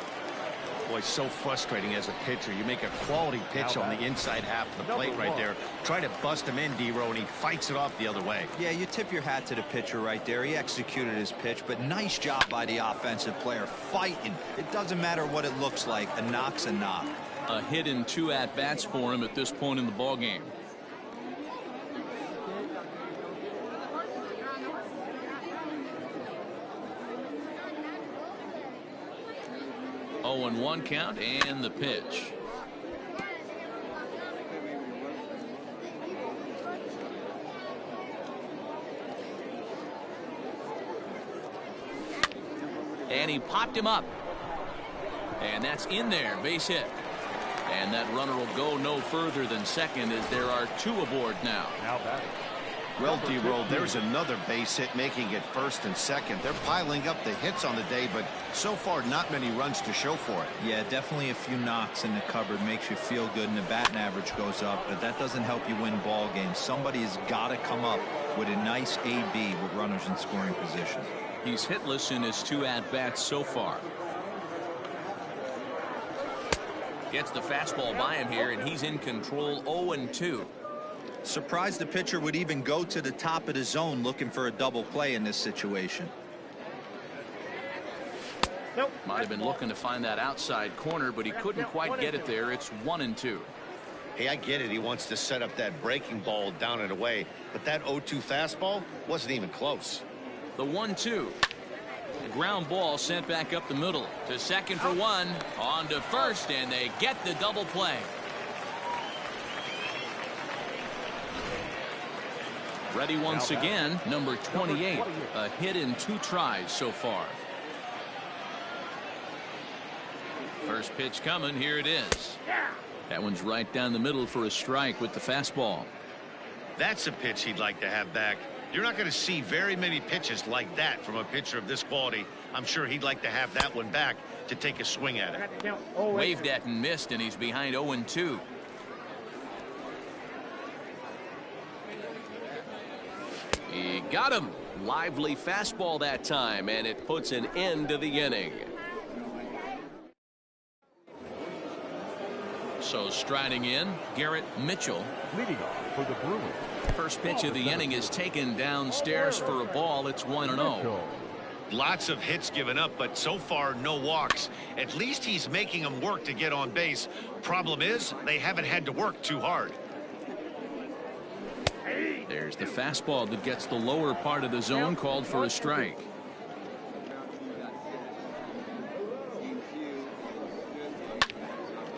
Boy, so frustrating as a pitcher. You make a quality pitch on the inside half of the plate right there. Try to bust him in, D-Row, and he fights it off the other way. Yeah, you tip your hat to the pitcher right there. He executed his pitch, but nice job by the offensive player fighting. It doesn't matter what it looks like. A knock's a knock. A hit and 2 at-bats for him at this point in the ballgame. Oh, and 1 count, and the pitch. And he popped him up. And that's in there, base hit. And that runner will go no further than second as there are 2 aboard now. Now batting. Well, D-Roll, there's another base hit making it first and second. They're piling up the hits on the day, but so far not many runs to show for it. Yeah, definitely a few knocks in the cupboard makes you feel good, and the batting average goes up, but that doesn't help you win ball games. Somebody has got to come up with a nice AB with runners in scoring position. He's hitless in his 2 at-bats so far. Gets the fastball by him here, and he's in control. 0-2. Surprised the pitcher would even go to the top of the zone looking for a double play in this situation. Might have been looking to find that outside corner, but he couldn't quite get it there. It's 1-2. Hey, I get it. He wants to set up that breaking ball down and away, but that 0-2 fastball wasn't even close. The 1-2. The ground ball sent back up the middle to second for 1. On to first, and they get the double play. Ready once again, number 28. A hit in 2 tries so far. First pitch coming. Here it is. That one's right down the middle for a strike with the fastball. That's a pitch he'd like to have back. You're not going to see very many pitches like that from a pitcher of this quality. I'm sure he'd like to have that one back to take a swing at it. Waved at and missed, and he's behind 0-2. He got him. Lively fastball that time, and it puts an end to the inning. So striding in, Garrett Mitchell. Leading off for the Brewers. First pitch of the inning is taken downstairs for a ball. It's 1-0. Lots of hits given up, but so far no walks. At least he's making them work to get on base. Problem is, they haven't had to work too hard. There's the fastball that gets the lower part of the zone, called for a strike.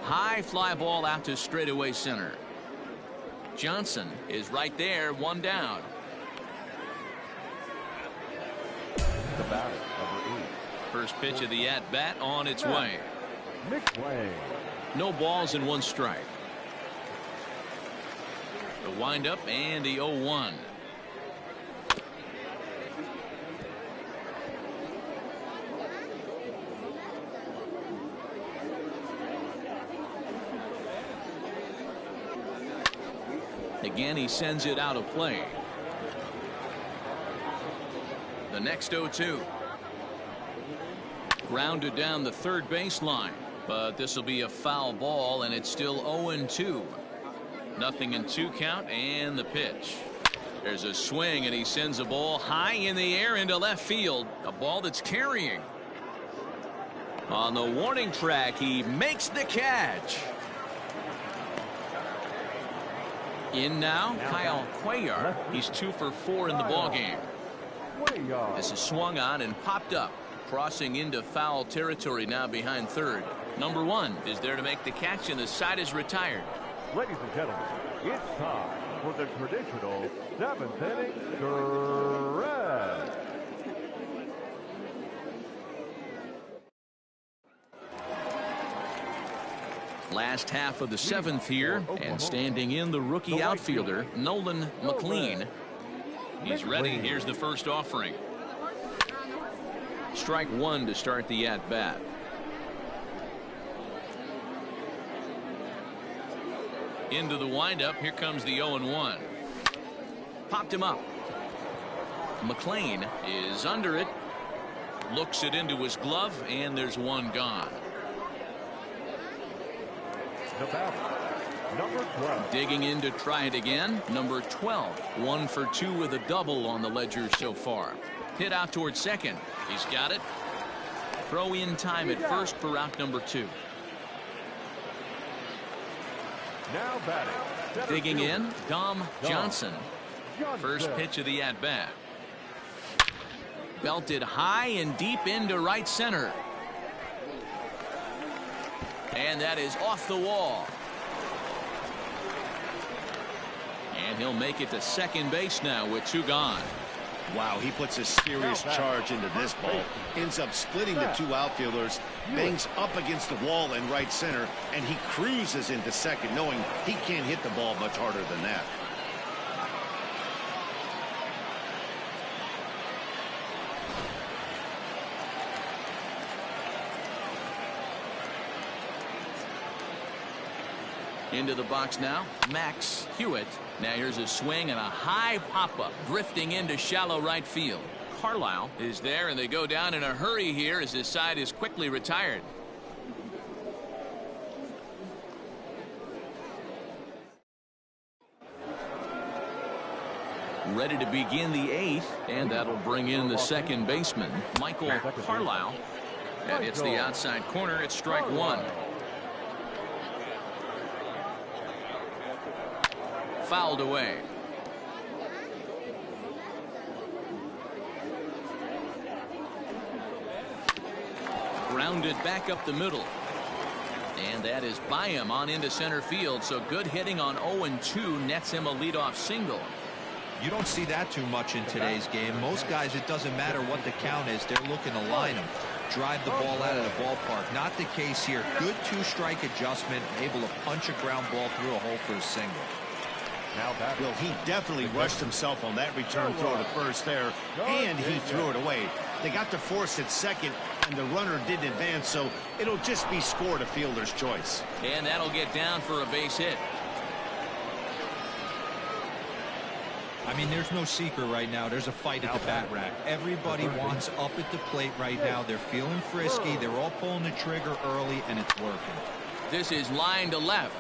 High fly ball out to straightaway center. Johnson is right there, 1 down. The batter, number 8. First pitch of the at-bat on its way. McLean. No balls and 1 strike. The windup and the 0-1. Again, he sends it out of play. The next 0-2. Grounded down the third baseline. But this will be a foul ball, and it's still 0-2. 0-2 count, and the pitch. There's a swing, and he sends a ball high in the air into left field. A ball that's carrying. On the warning track, he makes the catch. In now, Kyle Cuellar. He's 2 for 4 in the ballgame. This is swung on and popped up. Crossing into foul territory now behind third. Number 1 is there to make the catch, and the side is retired. Ladies and gentlemen, it's time for the traditional 7th inning stretch. Last half of the 7th here, and standing in the rookie outfielder, Nolan Mclean. He's ready. Here's the first offering. Strike 1 to start the at-bat. Into the windup. Here comes the 0-1. Popped him up. McLean is under it. Looks it into his glove, and there's one gone. The batter, number 12. Digging in to try it again. Number 12. 1 for 2 with a double on the ledger so far. Hit out towards second. He's got it. Throw in time at first for out number 2. Now batting. Digging in, Dom Johnson. First pitch of the at-bat. Belted high and deep into right center. And that is off the wall. And he'll make it to second base now with 2 gone. Wow, he puts a serious charge into this ball. Ends up splitting the 2 outfielders, bangs up against the wall in right center, and he cruises into second, knowing he can't hit the ball much harder than that. Into the box now, Max Hewitt. Now here's a swing and a high pop-up, drifting into shallow right field. Carlisle is there, and they go down in a hurry here as his side is quickly retired. Ready to begin the 8th, and that'll bring in the second baseman, Michael Carlisle. And it's the outside corner. It's strike 1. Fouled away. Grounded back up the middle. And that is by him on into center field. So good hitting on 0-2 nets him a leadoff single. You don't see that too much in today's game. Most guys, it doesn't matter what the count is. They're looking to line them, drive the ball out of the ballpark. Not the case here. Good 2-strike adjustment, able to punch a ground ball through a hole for a single. Well, he definitely rushed himself on that return throw to first there, and he threw it away. They got to force at second, and the runner didn't advance, so it'll just be scored a fielder's choice. And that'll get down for a base hit. I mean, there's no secret right now. There's a fight at the bat rack. Everybody wants up at the plate right now. They're feeling frisky. They're all pulling the trigger early, and it's working. This is line to left.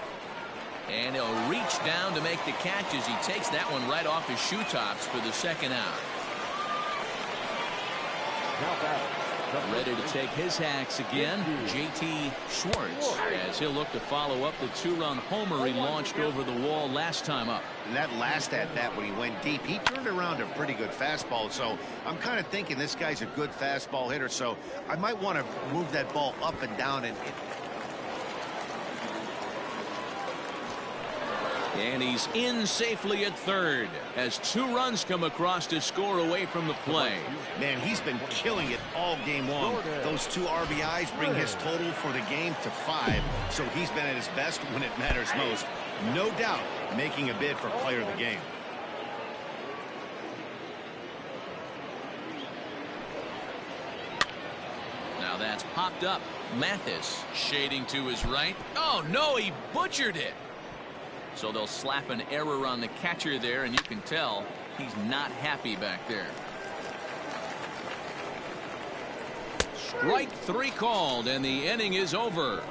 And he'll reach down to make the catch as he takes that one right off his shoe tops for the second out. Ready to take his hacks again, J.T. Schwartz, as he'll look to follow up the 2-run homer he launched over the wall last time up. And that last at-bat when he went deep, he turned around a pretty good fastball. So I'm kind of thinking this guy's a good fastball hitter, so I might want to move that ball up and down And he's in safely at third as 2 runs come across to score away from the play. Man, he's been killing it all game long. Those 2 RBIs bring his total for the game to 5, so he's been at his best when it matters most. No doubt making a bid for player of the game. Now that's popped up. Mathis shading to his right. Oh, no, he butchered it. So they'll slap an error on the catcher there, and you can tell he's not happy back there. Strike 3 called, and the inning is over.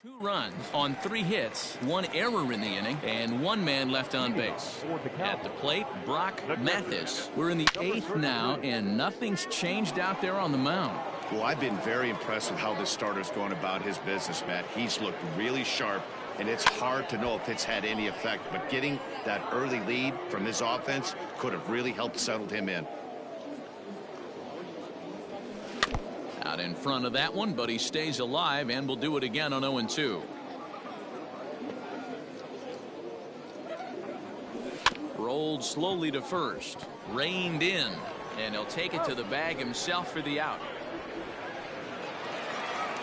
2 runs on 3 hits, 1 error in the inning, and 1 man left on base. At the plate, Brock Mathis. We're in the 8th now, and nothing's changed out there on the mound. Well, I've been very impressed with how this starter's going about his business, Matt. He's looked really sharp, and it's hard to know if it's had any effect, but getting that early lead from his offense could have really helped settle him in. Out in front of that one, but he stays alive and will do it again on 0-2. Rolled slowly to first, reined in, and he'll take it to the bag himself for the out.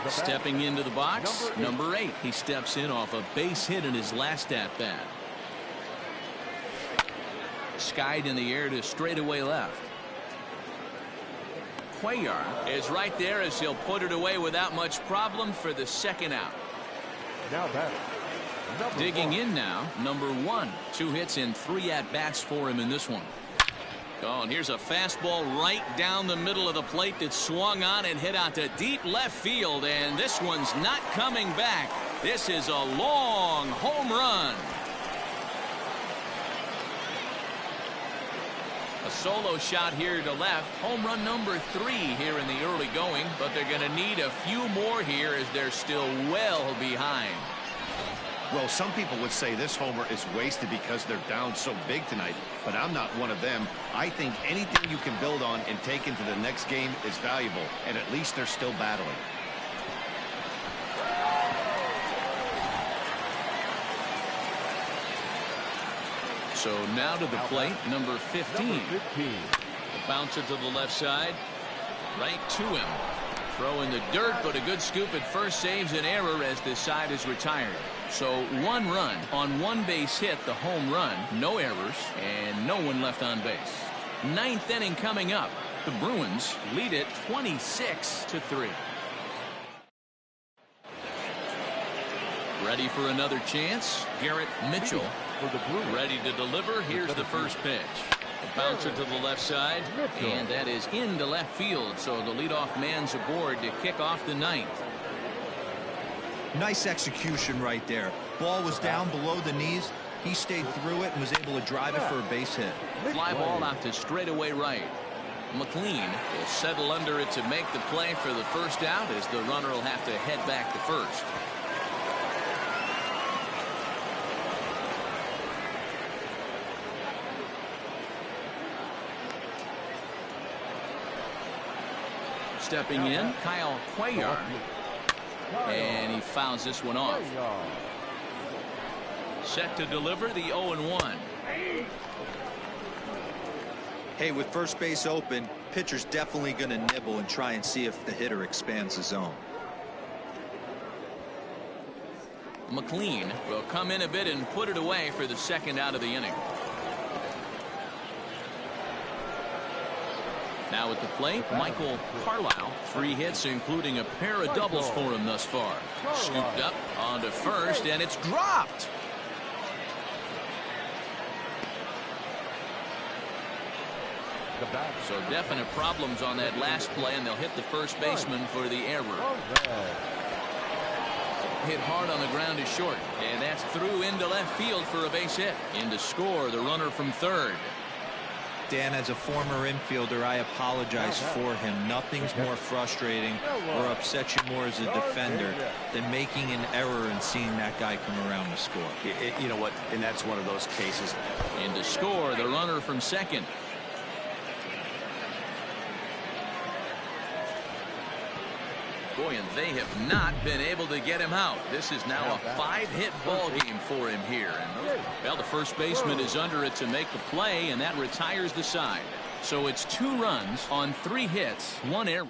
Stepping into the box, number 8. He steps in off a base hit in his last at-bat. Skied in the air to straightaway left. Cuellar is right there as he'll put it away without much problem for the second out. Now batting. Digging in now, number 1. 2 hits and 3 at-bats for him in this one. Oh, and here's a fastball right down the middle of the plate that swung on and hit out to deep left field, and this one's not coming back. This is a long home run. A solo shot here to left. Home run number 3 here in the early going, but they're going to need a few more here as they're still well behind. Well, some people would say this homer is wasted because they're down so big tonight, but I'm not one of them. I think anything you can build on and take into the next game is valuable, and at least they're still battling. So now to the plate, number 15. The bouncer to the left side, right to him. Throw in the dirt, but a good scoop at first saves an error as this side is retired. So 1 run on 1 base hit, the home run, no errors, and no one left on base. 9th inning coming up. The Bruins lead it 26-3. Ready for another chance? Garrett Mitchell ready to deliver. Here's the first pitch. A bouncer to the left side, and that is into left field. So the leadoff man's aboard to kick off the 9th. Nice execution right there. Ball was down below the knees. He stayed through it and was able to drive it for a base hit. Fly ball out to straightaway right. McLean will settle under it to make the play for the first out, as the runner will have to head back to first. Stepping in, Kyle Cuellar. And he fouls this one off. Set to deliver the 0-1. Hey, with first base open, pitcher's definitely going to nibble and try and see if the hitter expands the zone. McLean will come in a bit and put it away for the second out of the inning. Now at the plate, Michael Carlisle. 3 hits, including a pair of doubles for him thus far. Scooped up onto first, and it's dropped. So definite problems on that last play, and they'll hit the first baseman for the error. Hit hard on the ground is short, and that's through into left field for a base hit. In to score, the runner from third. Dan, as a former infielder, I apologize for him. Nothing's more frustrating or upsets you more as a defender than making an error and seeing that guy come around to score. You know what? And that's one of those cases. In to score, the runner from second. Boy, and they have not been able to get him out. This is now a 5-hit ball game for him here. And, well, the first baseman is under it to make the play, and that retires the side. So it's 2 runs on 3 hits, 1 error.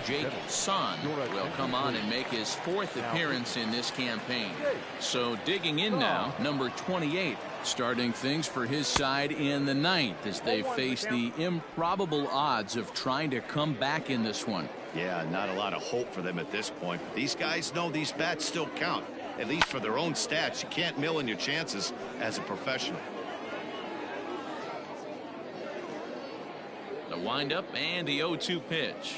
Jake Son will come on and make his 4th appearance in this campaign. So digging in now, number 28, starting things for his side in the 9th as they face the improbable odds of trying to come back in this one. Yeah, not a lot of hope for them at this point. But these guys know these bats still count, at least for their own stats. You can't mill in your chances as a professional. The The windup and the 0-2 pitch.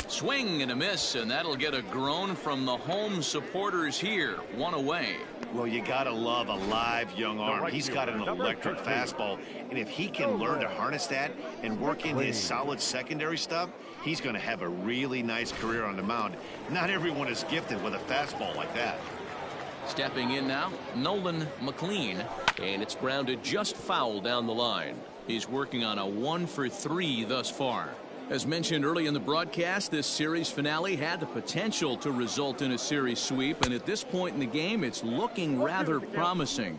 Swing and a miss, and that'll get a groan from the home supporters here. One away. Well, you got to love a live young arm. He's got an electric fastball, and if he can learn to harness that and work in his solid secondary stuff, he's going to have a really nice career on the mound. Not everyone is gifted with a fastball like that. Stepping in now, Nolan Mclean, and it's grounded just foul down the line. He's working on a 1-for-3 thus far. As mentioned early in the broadcast, this series finale had the potential to result in a series sweep, and at this point in the game, it's looking rather promising.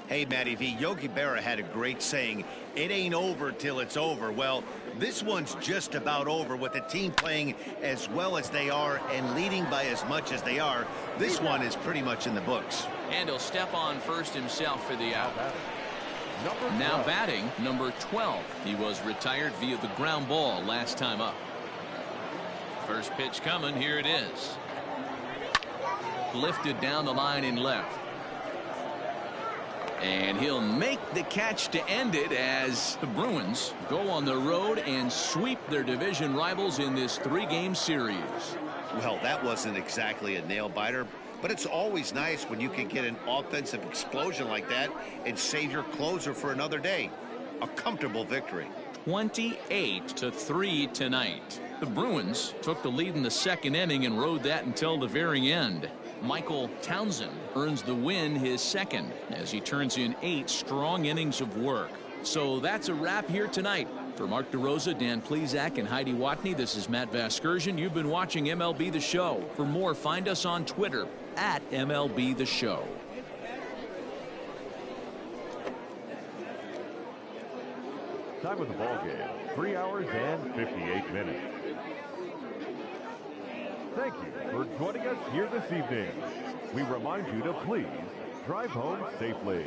Hey, Matty V, Yogi Berra had a great saying, it ain't over till it's over. Well, this one's just about over with the team playing as well as they are and leading by as much as they are. This one is pretty much in the books. And he'll step on first himself for the out. Now batting, number 12. He was retired via the ground ball last time up. First pitch coming. Here it is. Lifted down the line in left. And he'll make the catch to end it as the Bruins go on the road and sweep their division rivals in this 3-game series. Well, that wasn't exactly a nail-biter, but it's always nice when you can get an offensive explosion like that and save your closer for another day. A comfortable victory. 28-3 tonight. The Bruins took the lead in the second inning and rode that until the very end. Michael Townsend earns the win, his second, as he turns in 8 strong innings of work. So that's a wrap here tonight. For Mark DeRosa, Dan Plesac, and Heidi Watney, this is Matt Vasgersian. You've been watching MLB The Show. For more, find us on Twitter at MLB The Show. Time of the ball game, 3 hours and 58 minutes. Thank you for joining us here this evening. We remind you to please drive home safely.